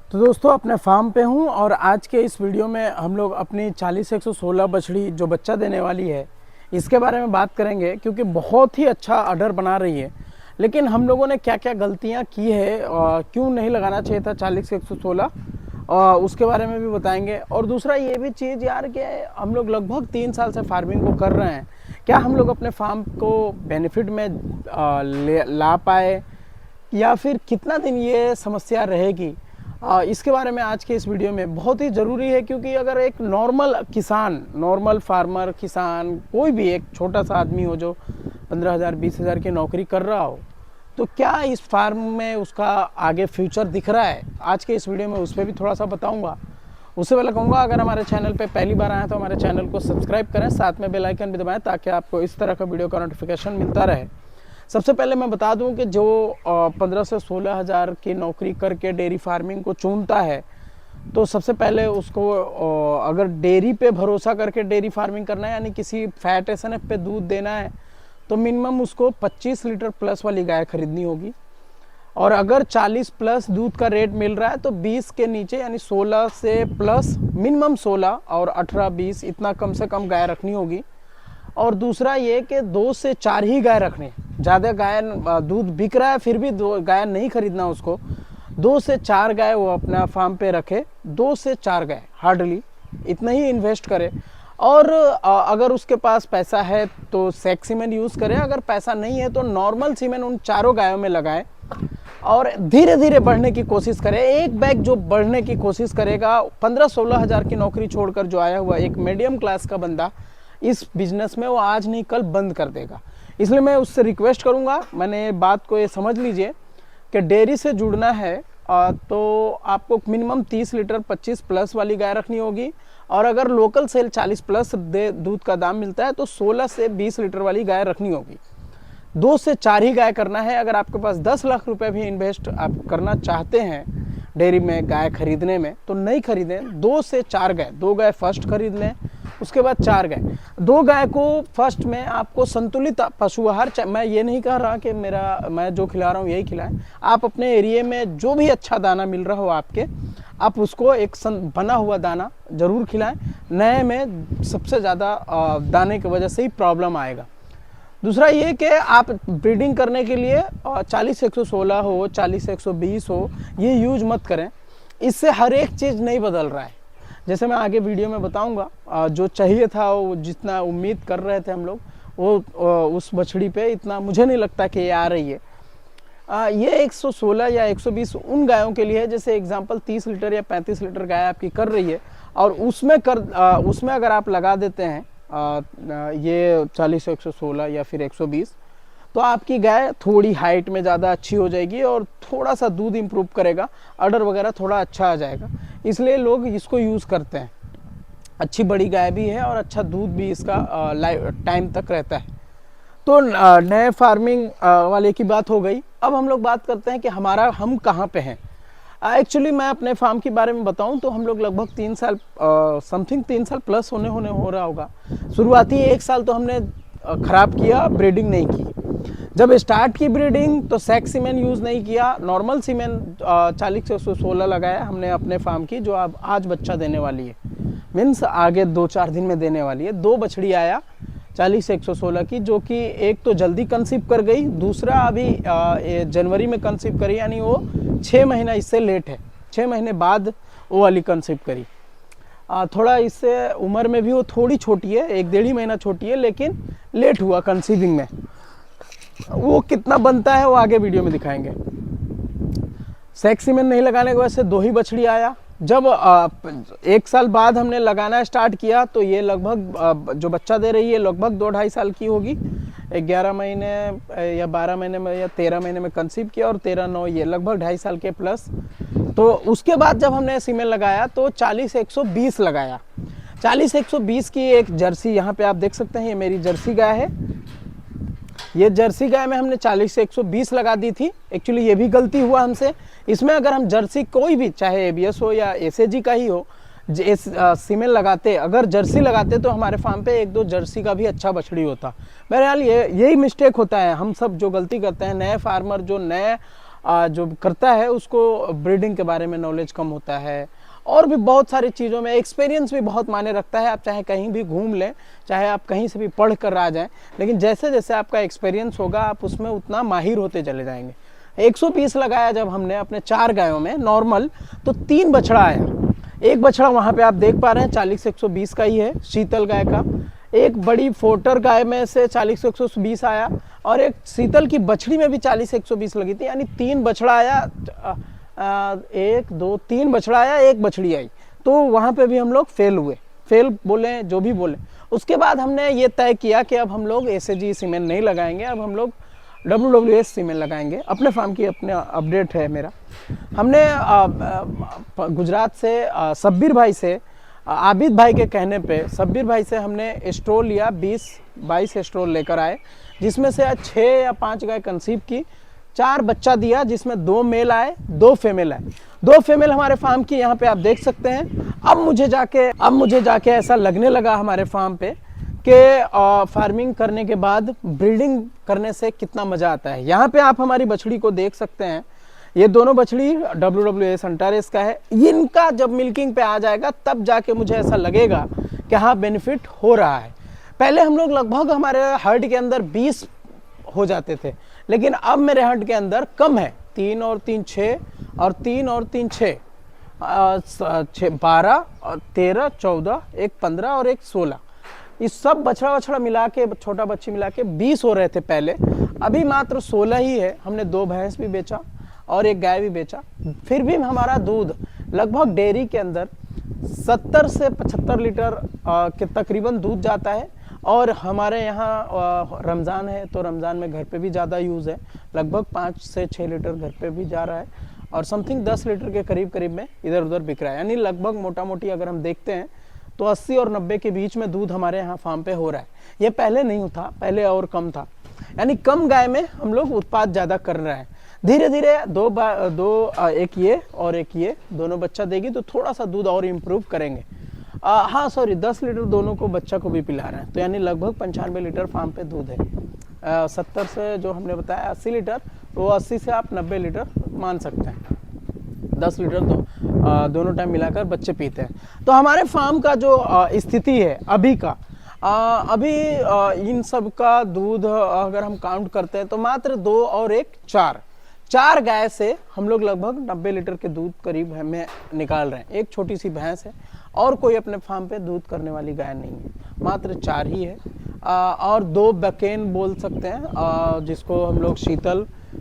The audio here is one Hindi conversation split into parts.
तो दोस्तों अपने फार्म पे हूँ और आज के इस वीडियो में हम लोग अपनी 40-116 बछड़ी जो बच्चा देने वाली है इसके बारे में बात करेंगे, क्योंकि बहुत ही अच्छा ऑर्डर बना रही है। लेकिन हम लोगों ने क्या क्या गलतियाँ की है और क्यों नहीं लगाना चाहिए था 40-116, और उसके बारे में भी बताएंगे। और दूसरा ये भी चीज़ यार कि हम लोग लगभग 3 साल से फार्मिंग को कर रहे हैं, क्या हम लोग अपने फार्म को बेनिफिट में ला पाए या फिर कितना दिन ये समस्या रहेगी, इसके बारे में आज के इस वीडियो में बहुत ही ज़रूरी है। क्योंकि अगर एक नॉर्मल किसान, नॉर्मल फार्मर किसान, कोई भी एक छोटा सा आदमी हो जो 15,000 20,000 की नौकरी कर रहा हो, तो क्या इस फार्म में उसका आगे फ्यूचर दिख रहा है, आज के इस वीडियो में उस पर भी थोड़ा सा बताऊंगा। उससे पहले कहूँगा, अगर हमारे चैनल पे पहली बार आए तो हमारे चैनल को सब्सक्राइब करें, साथ में बेल आइकन भी दबाएं ताकि आपको इस तरह का वीडियो का नोटिफिकेशन मिलता रहे। सबसे पहले मैं बता दूं कि जो 15 से 16 हज़ार की नौकरी करके डेयरी फार्मिंग को चुनता है, तो सबसे पहले उसको अगर डेयरी पे भरोसा करके डेयरी फार्मिंग करना है, यानी किसी फैट एसएनएफ पे दूध देना है, तो मिनिमम उसको 25 लीटर प्लस वाली गाय खरीदनी होगी। और अगर 40 प्लस दूध का रेट मिल रहा है तो 20 के नीचे, यानी 16 से प्लस, मिनिमम 16 और 18-20 इतना कम से कम गाय रखनी होगी। और दूसरा ये कि 2 से 4 ही गाय रखने, ज़्यादा गाय दूध बिक रहा है फिर भी 2 गाय नहीं खरीदना उसको, 2 से 4 गाय वो अपना फार्म पे रखे, 2 से 4 गाय हार्डली इतना ही इन्वेस्ट करे। और अगर उसके पास पैसा है तो सेक्स सीमेंट यूज़ करे, अगर पैसा नहीं है तो नॉर्मल सीमेंट उन चारों गायों में लगाए और धीरे धीरे बढ़ने की कोशिश करे। एक बैग जो बढ़ने की कोशिश करेगा, 15-16 हज़ार की नौकरी छोड़कर जो आया हुआ एक मीडियम क्लास का बंदा इस बिजनेस में वो आज नहीं कल बंद कर देगा। इसलिए मैं उससे रिक्वेस्ट करूंगा, मैंने बात को ये समझ लीजिए कि डेयरी से जुड़ना है तो आपको मिनिमम 30 लीटर 25 प्लस वाली गाय रखनी होगी। और अगर लोकल सेल 40 प्लस दूध का दाम मिलता है तो 16 से 20 लीटर वाली गाय रखनी होगी। 2 से 4 ही गाय करना है। अगर आपके पास 10 लाख रुपए भी इन्वेस्ट आप करना चाहते हैं डेयरी में गाय खरीदने में, तो नहीं खरीदें, 2 से 4 गाय, 2 गाय फर्स्ट खरीद लें, उसके बाद 4 गाय। 2 गाय को फर्स्ट में आपको संतुलित पशु आहार, मैं ये नहीं कह रहा कि मैं जो खिला रहा हूँ यही खिलाएं, आप अपने एरिया में जो भी अच्छा दाना मिल रहा हो आपके, आप उसको एक बना हुआ दाना जरूर खिलाएं। नए में सबसे ज़्यादा दाने की वजह से ही प्रॉब्लम आएगा। दूसरा ये कि आप ब्रीडिंग करने के लिए 40-116 हो, 40-120 हो, ये यूज मत करें। इससे हर एक चीज़ नहीं बदल रहा है, जैसे मैं आगे वीडियो में बताऊंगा। जो चाहिए था, वो जितना उम्मीद कर रहे थे हम लोग, वो उस बछड़ी पे इतना मुझे नहीं लगता कि ये आ रही है। ये 116 या 120 उन गायों के लिए है, जैसे एग्जांपल 30 लीटर या 35 लीटर गाय आपकी कर रही है और उसमें अगर आप लगा देते हैं ये 40-116 या फिर 120, तो आपकी गाय थोड़ी हाइट में ज़्यादा अच्छी हो जाएगी और थोड़ा सा दूध इम्प्रूव करेगा, ऑर्डर वगैरह थोड़ा अच्छा आ जाएगा। इसलिए लोग इसको यूज़ करते हैं। अच्छी बड़ी गाय भी है और अच्छा दूध भी इसका टाइम तक रहता है। तो नए फार्मिंग वाले की बात हो गई। अब हम लोग बात करते हैं कि हम कहाँ पे हैं। एक्चुअली मैं अपने फार्म के बारे में बताऊं तो हम लोग लगभग 3 साल समथिंग 3 साल प्लस हो रहा होगा। शुरुआती 1 साल तो हमने ख़राब किया, ब्रीडिंग नहीं की। जब स्टार्ट की ब्रीडिंग तो सेक्स सीमेंट यूज़ नहीं किया, नॉर्मल सीमेंट 40-116 लगाया हमने अपने फार्म की, जो अब आज बच्चा देने वाली है, मीन्स आगे 2-4 दिन में देने वाली है। 2 बछड़ी आया 40-116 की, जो कि एक तो जल्दी कंसीव कर गई, दूसरा अभी जनवरी में कंसीव करी, यानी वो 6 महीना इससे लेट है, 6 महीने बाद वो वाली कंसीव करी। थोड़ा इससे उम्र में भी वो थोड़ी छोटी है, 1-1.5 महीना छोटी है, लेकिन लेट हुआ कंसीविंग में। वो कितना बनता है वो आगे वीडियो में दिखाएंगे। सेक्स सीमेंट नहीं लगाने की वजह से 2 ही बछड़ी आया। जब 1 साल बाद हमने लगाना स्टार्ट किया तो ये लगभग जो बच्चा दे रही है लगभग 2-2.5 साल की होगी। 11 महीने या 12 महीने में या 13 महीने में कंसीव किया और 13-9 ये लगभग 2.5 साल के प्लस। तो उसके बाद जब हमने सीमेंट लगाया तो 40-120 लगाया। 40-120 की एक जर्सी, यहाँ पे आप देख सकते हैं, ये मेरी जर्सी गाय है। ये जर्सी गाय में हमने 40-120 लगा दी थी। एक्चुअली ये भी गलती हुआ हमसे। इसमें अगर हम जर्सी कोई भी, चाहे एबीएस हो या एसएजी का ही हो, सीमेंट लगाते, अगर जर्सी लगाते तो हमारे फार्म पे 1-2 जर्सी का भी अच्छा बछड़ी होता। बहरहाल यही मिस्टेक होता है, हम सब जो गलती करते हैं, नए फार्मर जो नए जो करता है उसको ब्रीडिंग के बारे में नॉलेज कम होता है, और भी बहुत सारी चीज़ों में एक्सपीरियंस भी बहुत मायने रखता है। आप चाहे कहीं भी घूम लें, चाहे आप कहीं से भी पढ़ कर आ जाएं, लेकिन जैसे जैसे आपका एक्सपीरियंस होगा आप उसमें उतना माहिर होते चले जाएंगे। 120 लगाया जब हमने अपने 4 गायों में नॉर्मल, तो 3 बछड़ा आया। एक बछड़ा वहाँ पे आप देख पा रहे हैं 40 से 120 का ही है, शीतल गाय का। एक बड़ी फोटर गाय में से 40 से 120 आया, और एक शीतल की बछड़ी में भी 40 से 120 लगी थी, यानी 3 बछड़ा आया। 1 2 3 बछड़ा आया, 1 बछड़ी आई, तो वहाँ पे भी हम लोग फेल हुए, फेल बोले जो भी बोले। उसके बाद हमने ये तय किया कि अब हम लोग SAG सीमेंट नहीं लगाएंगे, अब हम लोग WWS सीमेंट लगाएंगे। अपने फार्म की अपने अपडेट है मेरा। हमने गुजरात से सब्बीर भाई से, आबिद भाई के कहने पे सब्बीर भाई से हमने स्ट्रोल लिया, 20-22 स्ट्रोल लेकर आए, जिसमें से 6 या 5 गाय कंसीव की, 4 बच्चा दिया, जिसमें 2 मेल आए, 2 फीमेल आए। 2 फीमेल हमारे फार्म की यहाँ पे आप देख सकते हैं। अब मुझे जाके ऐसा लगने लगा हमारे फार्म पे कि फार्मिंग करने के बाद ब्रीडिंग करने से कितना मज़ा आता है। यहाँ पे आप हमारी बछड़ी को देख सकते हैं, ये दोनों बछड़ी WWS अंटारेस का है। इनका जब मिल्किंग पे आ जाएगा तब जाके मुझे ऐसा लगेगा कि हाँ बेनिफिट हो रहा है। पहले हम लोग लगभग हमारे हर्ड के अंदर 20 हो जाते थे, लेकिन अब मेरे हर्ड के अंदर कम है, 3 और 3 6 और 3 और 3 6, 12 और 13 14, एक 15 और एक 16। इस सब बछड़ा मिला के, छोटा बच्ची मिला के 20 हो रहे थे पहले, अभी मात्र 16 ही है। हमने 2 भैंस भी बेचा और 1 गाय भी बेचा, फिर भी हमारा दूध लगभग डेयरी के अंदर 70 से 75 लीटर के तकरीबन दूध जाता है। और हमारे यहाँ रमज़ान है, तो रमज़ान में घर पे भी ज़्यादा यूज़ है, लगभग 5 से 6 लीटर घर पे भी जा रहा है, और समथिंग 10 लीटर के करीब में इधर उधर बिक रहा है। यानी लगभग मोटा मोटी अगर हम देखते हैं तो 80 और 90 के बीच में दूध हमारे यहाँ फार्म पे हो रहा है। ये पहले नहीं था, पहले और कम था, यानी कम गाय में हम लोग उत्पाद ज़्यादा कर रहे हैं। धीरे धीरे एक ये और एक ये दोनों बच्चा देगी तो थोड़ा सा दूध और इम्प्रूव करेंगे। हाँ सॉरी, 10 लीटर दोनों को बच्चा को भी पिला रहे हैं, तो यानी लगभग 95 लीटर फार्म पे दूध है। 70 से जो हमने बताया 80 लीटर, तो 80 से आप 90 लीटर मान सकते हैं। 10 लीटर तो दोनों टाइम मिलाकर बच्चे पीते हैं। तो हमारे फार्म का जो स्थिति है अभी का, इन सब का दूध अगर हम काउंट करते हैं तो मात्र 2 और 1 4 गाय से हम लोग लगभग 90 लीटर के दूध करीब में निकाल रहे हैं। एक छोटी सी भैंस है और कोई अपने फार्म पे दूध करने वाली गाय नहीं है, मात्र 4 ही है। और 2 बकेन बोल सकते हैं, जिसको हम लोग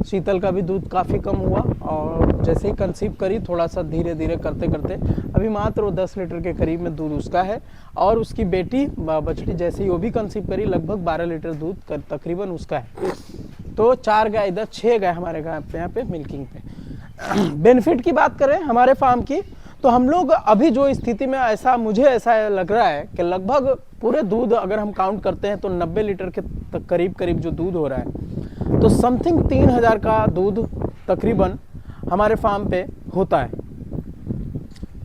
शीतल का भी दूध काफ़ी कम हुआ, और जैसे ही कंसीव करी थोड़ा सा धीरे धीरे करते करते अभी मात्र वो 10 लीटर के करीब में दूध उसका है। और उसकी बेटी बछड़ी जैसे ही वो भी कंसीव करी लगभग 12 लीटर दूध तकरीबन उसका है। तो 4 गाय इधर, 6 गाय हमारे यहाँ पे मिल्किंग पे। बेनिफिट की बात करें हमारे फार्म की, तो हम लोग अभी जो स्थिति में मुझे ऐसा लग रहा है कि लगभग पूरे दूध अगर हम काउंट करते हैं तो 90 लीटर के करीब जो दूध हो रहा है, तो समथिंग 3000 का दूध तकरीबन हमारे फार्म पे होता है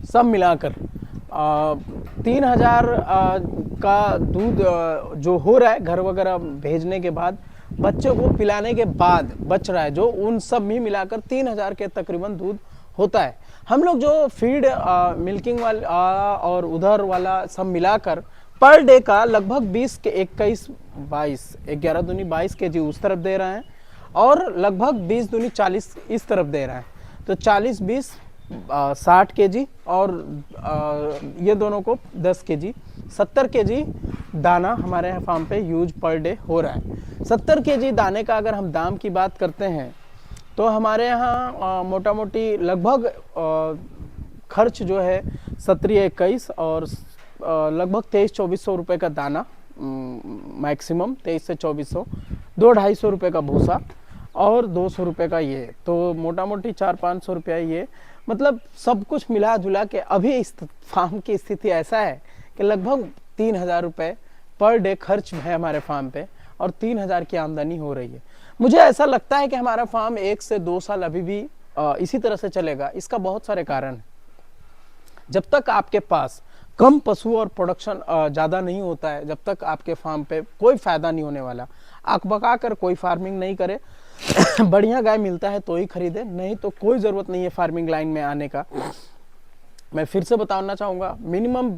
सब मिलाकर। 3000 का दूध जो हो रहा है घर वगैरह भेजने के बाद, बच्चों को पिलाने के बाद बच रहा है, जो उन सब भी मिलाकर 3000 के तकरीबन दूध होता है। हम लोग जो फीड मिल्किंग वाला और उधर वाला सब मिलाकर पर डे का लगभग 20 के 21 22 11 दूनी 22 kg उस तरफ दे रहे हैं, और लगभग 20 दूनी 40 इस तरफ दे रहे हैं। तो 40 20 60 kg, और ये दोनों को 10 kg 70 kg दाना हमारे यहाँ फार्म पे यूज पर डे हो रहा है। 70 kg दाने का अगर हम दाम की बात करते हैं तो हमारे यहाँ मोटा मोटी लगभग खर्च जो है 17-21 और लगभग 2300-2400 रुपये का दाना, मैक्सिमम 2300 से 2400, 200-250 रुपये का भूसा और 200 रुपये का ये, तो मोटा मोटी 400-500 रुपया ये, मतलब सब कुछ मिला जुला के अभी इस फार्म की स्थिति ऐसा है कि लगभग 3000 रुपये पर डे खर्च है हमारे फार्म पे, और 3000 की आमदनी हो रही है। मुझे ऐसा लगता है कि हमारा फार्म 1 से 2 साल अभी भी इसी तरह से चलेगा। इसका बहुत सारे कारण हैं। जब तक आपके पास कम पशु और प्रोडक्शन ज़्यादा नहीं होता है, जब तक आपके फार्म पे कोई फ़ायदा नहीं होने वाला। आँख बका कर कोई फार्मिंग नहीं करे बढ़िया गाय मिलता है तो ही खरीदे, नहीं तो कोई ज़रूरत नहीं है फार्मिंग लाइन में आने का। मैं फिर से बताना चाहूँगा, मिनिमम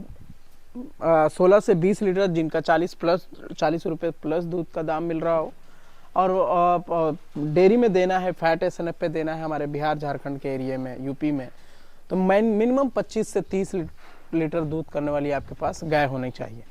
16 से 20 लीटर जिनका 40 रुपये प्लस दूध का दाम मिल रहा हो, और डेयरी में देना है, फैट एसएनएफ पे देना है हमारे बिहार झारखंड के एरिया में, यूपी में, तो मिनिमम 25 से 30 लीटर दूध करने वाली आपके पास गाय होनी चाहिए।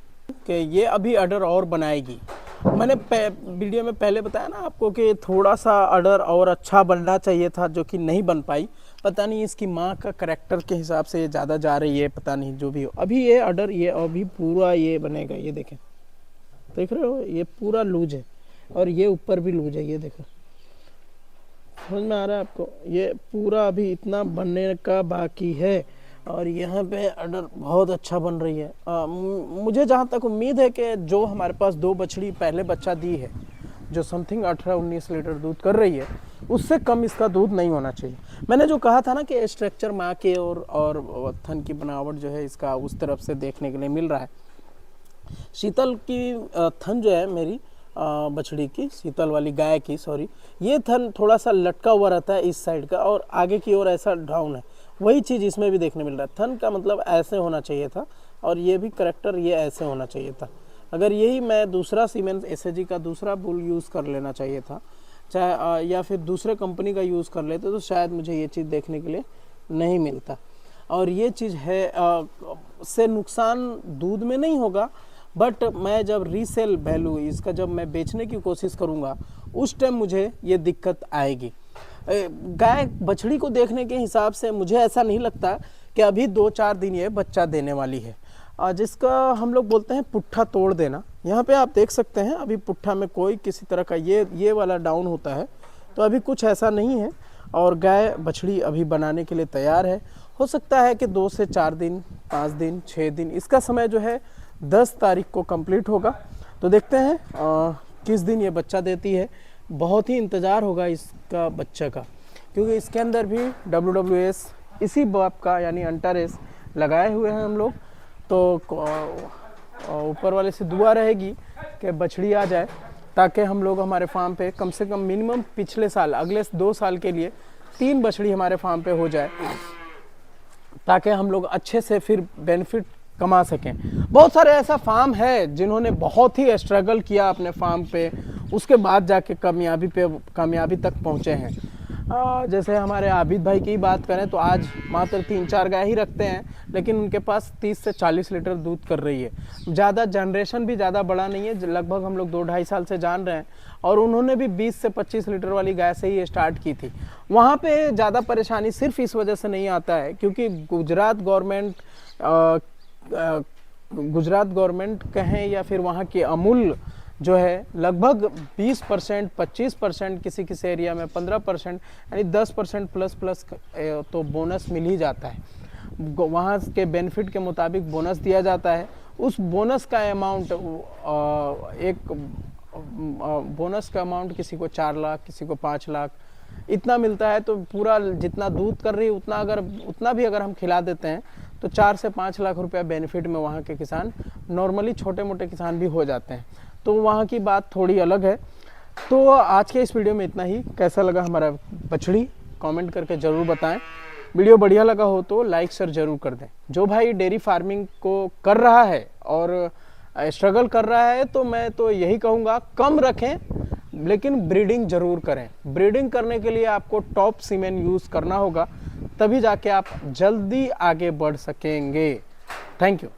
कि ये अभी अडर और बनाएगी। मैंने वीडियो में पहले बताया ना आपको कि थोड़ा सा अडर और अच्छा बनना चाहिए था, जो कि नहीं बन पाई। पता नहीं इसकी माँ का करैक्टर के हिसाब से ये ज़्यादा जा रही है, पता नहीं जो भी हो। अभी ये अडर ये अभी पूरा ये बनेगा, ये देखें, देख रहे हो, ये पूरा लूज है और ये ऊपर भी लूज है, ये देखो, समझ में आ रहा है आपको? ये पूरा अभी इतना बनने का बाकी है और यहाँ पे अडर बहुत अच्छा बन रही है। मुझे जहाँ तक उम्मीद है कि जो हमारे पास 2 बछड़ी पहले बच्चा दी है, जो समथिंग 18-19 लीटर दूध कर रही है, उससे कम इसका दूध नहीं होना चाहिए। मैंने जो कहा था ना कि स्ट्रक्चर माँ के और थन की बनावट जो है इसका उस तरफ से देखने के लिए मिल रहा है। शीतल की थन जो है मेरी बछड़ी की, शीतल वाली गाय की, सॉरी, ये थन थोड़ा सा लटका हुआ रहता है इस साइड का और आगे की ओर ऐसा डाउन है। वही चीज़ इसमें भी देखने मिल रहा है। थन का मतलब ऐसे होना चाहिए था और ये भी करेक्टर ये ऐसे होना चाहिए था। अगर यही मैं दूसरा सीमेंस एसएजी का दूसरा बुल यूज़ कर लेना चाहिए था, चाहे या फिर दूसरे कंपनी का यूज़ कर लेते, तो शायद मुझे ये चीज़ देखने के लिए नहीं मिलता। और ये चीज़ है से नुकसान दूध में नहीं होगा, बट मैं जब रीसेल वैल्यू इसका जब मैं बेचने की कोशिश करूँगा, उस टाइम मुझे ये दिक्कत आएगी। गाय बछड़ी को देखने के हिसाब से मुझे ऐसा नहीं लगता कि अभी 2-4 दिन ये बच्चा देने वाली है, जिसका हम लोग बोलते हैं पुट्ठा तोड़ देना। यहाँ पे आप देख सकते हैं अभी पुट्ठा में कोई किसी तरह का ये वाला डाउन होता है, तो अभी कुछ ऐसा नहीं है और गाय बछड़ी अभी बनाने के लिए तैयार है। हो सकता है कि 2 से 4 दिन, 5 दिन, 6 दिन, इसका समय जो है 10 तारीख को कंप्लीट होगा। तो देखते हैं किस दिन ये बच्चा देती है। बहुत ही इंतज़ार होगा इसका बच्चे का, क्योंकि इसके अंदर भी WWS इसी बाप का यानी अंटारेस लगाए हुए हैं हम लोग। तो ऊपर वाले से दुआ रहेगी कि बछड़ी आ जाए, ताकि हम लोग हमारे फार्म पे कम से कम मिनिमम पिछले साल, अगले 2 साल के लिए 3 बछड़ी हमारे फार्म पे हो जाए, ताकि हम लोग अच्छे से फिर बेनिफिट कमा सकें। बहुत सारे ऐसा फार्म है जिन्होंने बहुत ही स्ट्रगल किया अपने फार्म पे, उसके बाद जाके कामयाबी तक पहुँचे हैं। जैसे हमारे आबिद भाई की बात करें तो आज मात्र 3-4 गाय ही रखते हैं, लेकिन उनके पास 30 से 40 लीटर दूध कर रही है। ज़्यादा जनरेशन भी ज़्यादा बड़ा नहीं है, लगभग हम लोग 2-2.5 साल से जान रहे हैं, और उन्होंने भी 20 से 25 लीटर वाली गाय से ही स्टार्ट की थी। वहाँ पे ज़्यादा परेशानी सिर्फ इस वजह से नहीं आता है क्योंकि गुजरात गवर्नमेंट कहें या फिर वहाँ की अमूल जो है लगभग 20%, 25%, किसी एरिया में 15%, यानी 10% प्लस तो बोनस मिल ही जाता है। वहाँ के बेनिफिट के मुताबिक बोनस दिया जाता है। उस बोनस का अमाउंट बोनस का अमाउंट किसी को 4 लाख, किसी को 5 लाख इतना मिलता है। तो पूरा जितना दूध कर रही है उतना भी अगर हम खिला देते हैं तो 4 से 5 लाख रुपया बेनिफिट में वहाँ के किसान, नॉर्मली छोटे मोटे किसान भी हो जाते हैं। तो वहाँ की बात थोड़ी अलग है। तो आज के इस वीडियो में इतना ही। कैसा लगा हमारा बछड़ी कमेंट करके ज़रूर बताएं। वीडियो बढ़िया लगा हो तो लाइक शेयर ज़रूर कर दें। जो भाई डेयरी फार्मिंग को कर रहा है और स्ट्रगल कर रहा है, तो मैं तो यही कहूँगा कम रखें, लेकिन ब्रीडिंग ज़रूर करें। ब्रीडिंग करने के लिए आपको टॉप सीमेन यूज़ करना होगा, तभी जाके आप जल्दी आगे बढ़ सकेंगे। Thank you.